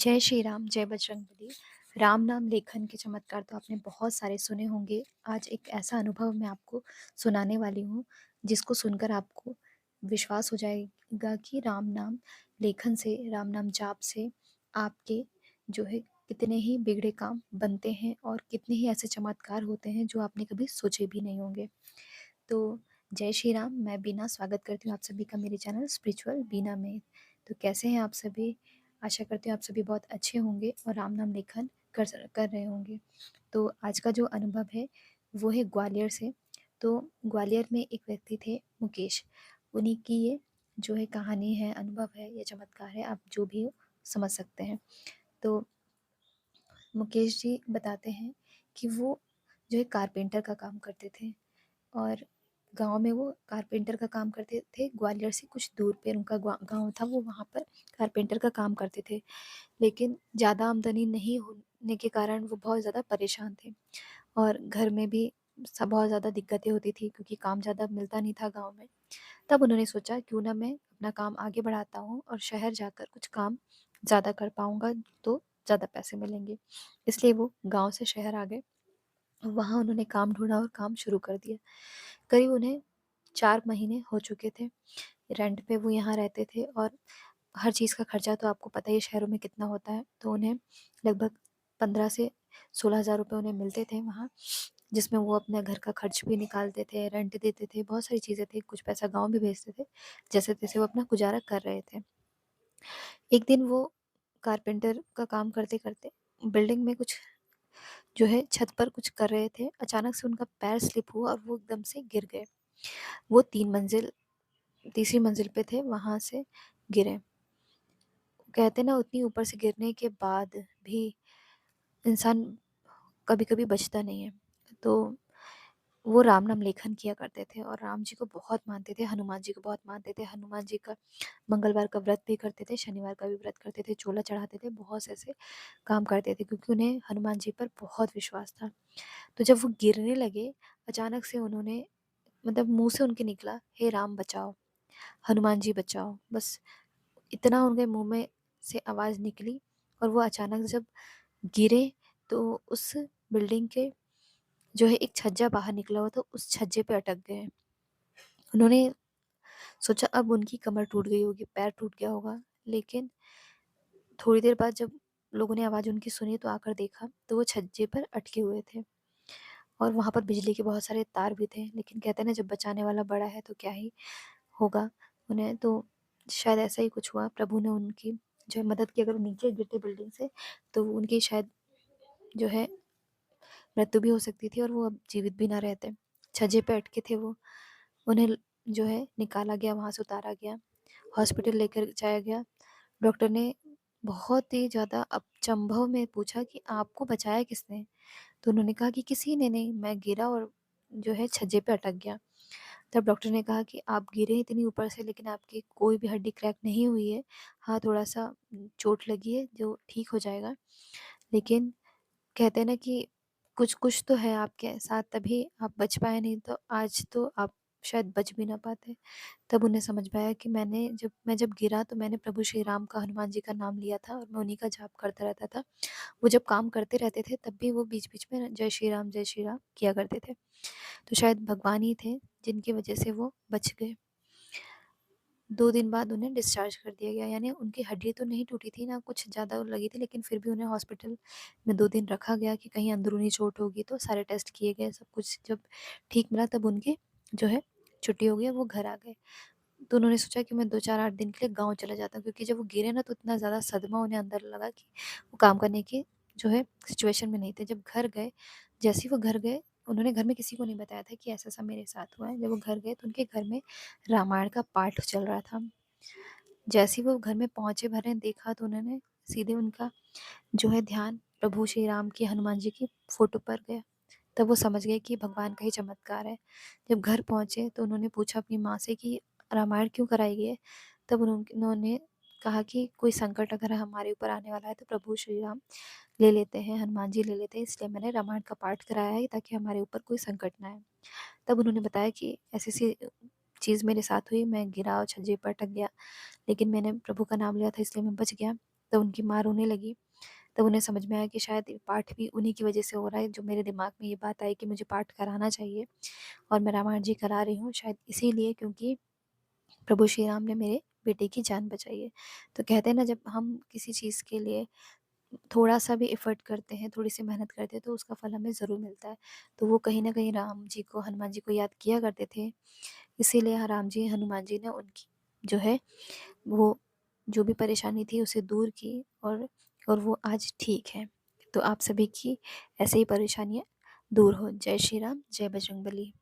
जय श्री राम, जय बजरंगबली। राम नाम लेखन के चमत्कार तो आपने बहुत सारे सुने होंगे। आज एक ऐसा अनुभव मैं आपको सुनाने वाली हूँ, जिसको सुनकर आपको विश्वास हो जाएगा कि राम नाम लेखन से, राम नाम जाप से आपके जो है कितने ही बिगड़े काम बनते हैं और कितने ही ऐसे चमत्कार होते हैं जो आपने कभी सोचे भी नहीं होंगे। तो जय श्री राम, मैं बीना स्वागत करती हूँ आप सभी का मेरे चैनल स्पिरिचुअल बीना में। तो कैसे हैं आप सभी? आशा करती हूँ आप सभी बहुत अच्छे होंगे और राम नाम लेखन कर रहे होंगे। तो आज का जो अनुभव है वो है ग्वालियर से। तो ग्वालियर में एक व्यक्ति थे मुकेश, उन्हीं की ये जो है कहानी है, अनुभव है, ये चमत्कार है, आप जो भी हो समझ सकते हैं। तो मुकेश जी बताते हैं कि वो जो है कारपेंटर का काम करते थे और गाँव में वो कारपेंटर का काम करते थे। ग्वालियर से कुछ दूर पे उनका गाँव था, वो वहाँ पर कारपेंटर का काम करते थे। लेकिन ज़्यादा आमदनी नहीं होने के कारण वो बहुत ज़्यादा परेशान थे और घर में भी सब बहुत ज़्यादा दिक्कतें होती थी क्योंकि काम ज़्यादा मिलता नहीं था गाँव में। तब उन्होंने सोचा क्यों ना मैं अपना काम आगे बढ़ाता हूँ और शहर जाकर कुछ काम ज़्यादा कर पाऊँगा तो ज़्यादा पैसे मिलेंगे। इसलिए वो गाँव से शहर आ गए। वहाँ उन्होंने काम ढूँढा और काम शुरू कर दिया। करीब उन्हें 4 महीने हो चुके थे। रेंट पे वो यहाँ रहते थे और हर चीज़ का खर्चा तो आपको पता ही है शहरों में कितना होता है। तो उन्हें लगभग 15 से 16,000 रुपए उन्हें मिलते थे वहाँ, जिसमें वो अपने घर का खर्च भी निकालते थे, रेंट देते थे, बहुत सारी चीज़ें थी, कुछ पैसा गाँव भी भेजते थे। जैसे-तैसे वो अपना गुज़ारा कर रहे थे। एक दिन वो कारपेंटर का काम करते-करते बिल्डिंग में कुछ जो है छत पर कुछ कर रहे थे। अचानक से उनका पैर स्लिप हुआ और वो एकदम से गिर गए। वो 3 मंजिल तीसरी मंजिल पे थे, वहाँ से गिरे। कहते हैं ना उतनी ऊपर से गिरने के बाद भी इंसान कभी-कभी बचता नहीं है। तो वो राम नाम लेखन किया करते थे और राम जी को बहुत मानते थे, हनुमान जी को बहुत मानते थे। हनुमान जी का मंगलवार का व्रत भी करते थे, शनिवार का भी व्रत करते थे, चोला चढ़ाते थे, बहुत से ऐसे काम करते थे क्योंकि उन्हें हनुमान जी पर बहुत विश्वास था। तो जब वो गिरने लगे, अचानक से उन्होंने मतलब मुँह से उनके निकला, "हे राम बचाओ, हनुमान जी बचाओ।" बस इतना उनके मुँह में से आवाज़ निकली और वो अचानक जब गिरे तो उस बिल्डिंग के जो है एक छज्जा बाहर निकला हुआ था, उस छज्जे पे अटक गए। उन्होंने सोचा अब उनकी कमर टूट गई होगी, पैर टूट गया होगा, लेकिन थोड़ी देर बाद जब लोगों ने आवाज़ उनकी सुनी तो आकर देखा तो वो छज्जे पर अटके हुए थे और वहाँ पर बिजली के बहुत सारे तार भी थे। लेकिन कहते हैं ना जब बचाने वाला बड़ा है तो क्या ही होगा उन्हें, तो शायद ऐसा ही कुछ हुआ। प्रभु ने उनकी जो है मदद की। अगर वो नीचे गिरते बिल्डिंग से तो उनकी शायद जो है मृत्यु भी हो सकती थी और वो अब जीवित भी ना रहते। छज्जे पे अटके थे वो। उन्हें जो है निकाला गया, वहाँ से उतारा गया, हॉस्पिटल लेकर जाया गया। डॉक्टर ने बहुत ही ज़्यादा अचंभव में पूछा कि आपको बचाया किसने? तो उन्होंने कहा कि किसी ने नहीं, मैं गिरा और जो है छज्जे पे अटक गया। तब डॉक्टर ने कहा कि आप गिरे इतनी ऊपर से लेकिन आपकी कोई भी हड्डी क्रैक नहीं हुई है। हाँ, थोड़ा-सा चोट लगी है जो ठीक हो जाएगा। लेकिन कहते हैं ना कि कुछ-कुछ तो है आपके साथ तभी आप बच पाए, नहीं तो आज तो आप शायद बच भी ना पाते। तब उन्हें समझ में आया कि मैं जब गिरा तो मैंने प्रभु श्री राम का, हनुमान जी का नाम लिया था और मैं उन्हीं का जाप करता रहता था। वो जब काम करते रहते थे तब भी वो बीच-बीच में जय श्री राम किया करते थे। तो शायद भगवान ही थे जिनकी वजह से वो बच गए। 2 दिन बाद उन्हें डिस्चार्ज कर दिया गया, यानी उनकी हड्डी तो नहीं टूटी थी, ना कुछ ज़्यादा लगी थी, लेकिन फिर भी उन्हें हॉस्पिटल में 2 दिन रखा गया कि कहीं अंदरूनी चोट होगी। तो सारे टेस्ट किए गए, सब कुछ जब ठीक मिला तब उनकी जो है छुट्टी हो गई, वो घर आ गए। तो उन्होंने सोचा कि मैं 2, 4, 8 दिन के लिए गाँव चला जाता हूँ, क्योंकि जब वो गिरे ना तो इतना ज़्यादा सदमा उन्हें अंदर लगा कि वो काम करने की जो है सिचुएशन में नहीं थे। जब घर गए, जैसे ही वो घर गए, उन्होंने घर में किसी को नहीं बताया था कि ऐसा-ऐसा मेरे साथ हुआ है। जब वो घर गए तो उनके घर में रामायण का पाठ चल रहा था। जैसे ही वो घर में पहुँचे, भरे देखा तो उन्होंने सीधे उनका जो है ध्यान प्रभु श्री राम की, हनुमान जी की फ़ोटो पर गया। तब वो समझ गए कि भगवान का ही चमत्कार है। जब घर पहुँचे तो उन्होंने पूछा अपनी माँ से कि रामायण क्यों कराई गई है? तब उन्होंने कहा कि कोई संकट अगर हमारे ऊपर आने वाला है तो प्रभु श्री राम ले लेते हैं, हनुमान जी ले लेते हैं, इसलिए मैंने रामायण का पाठ कराया है ताकि हमारे ऊपर कोई संकट ना आए। तब उन्होंने बताया कि ऐसी-ऐसी चीज़ मेरे साथ हुई, मैं गिरा और छज्जे पर अटक गया, लेकिन मैंने प्रभु का नाम लिया था इसलिए मैं बच गया। तब उनकी माँ रोने लगी। तब उन्हें समझ में आया कि शायद ये पाठ भी उन्हीं की वजह से हो रहा है, जो मेरे दिमाग में ये बात आई कि मुझे पाठ कराना चाहिए और मैं रामायण जी करा रही हूँ शायद इसीलिए, क्योंकि प्रभु श्री राम ने मेरे बेटे की जान बचाई है। तो कहते हैं ना, जब हम किसी चीज़ के लिए थोड़ा-सा भी एफ़र्ट करते हैं, थोड़ी-सी मेहनत करते हैं, तो उसका फल हमें ज़रूर मिलता है। तो वो कहीं न कहीं राम जी को, हनुमान जी को याद किया करते थे। इसीलिए राम जी, हनुमान जी ने उनकी जो है वो जो भी परेशानी थी उसे दूर की, और वो आज ठीक है। तो आप सभी की ऐसे ही परेशानियाँ दूर हो। जय श्री राम, जय बजरंगबली।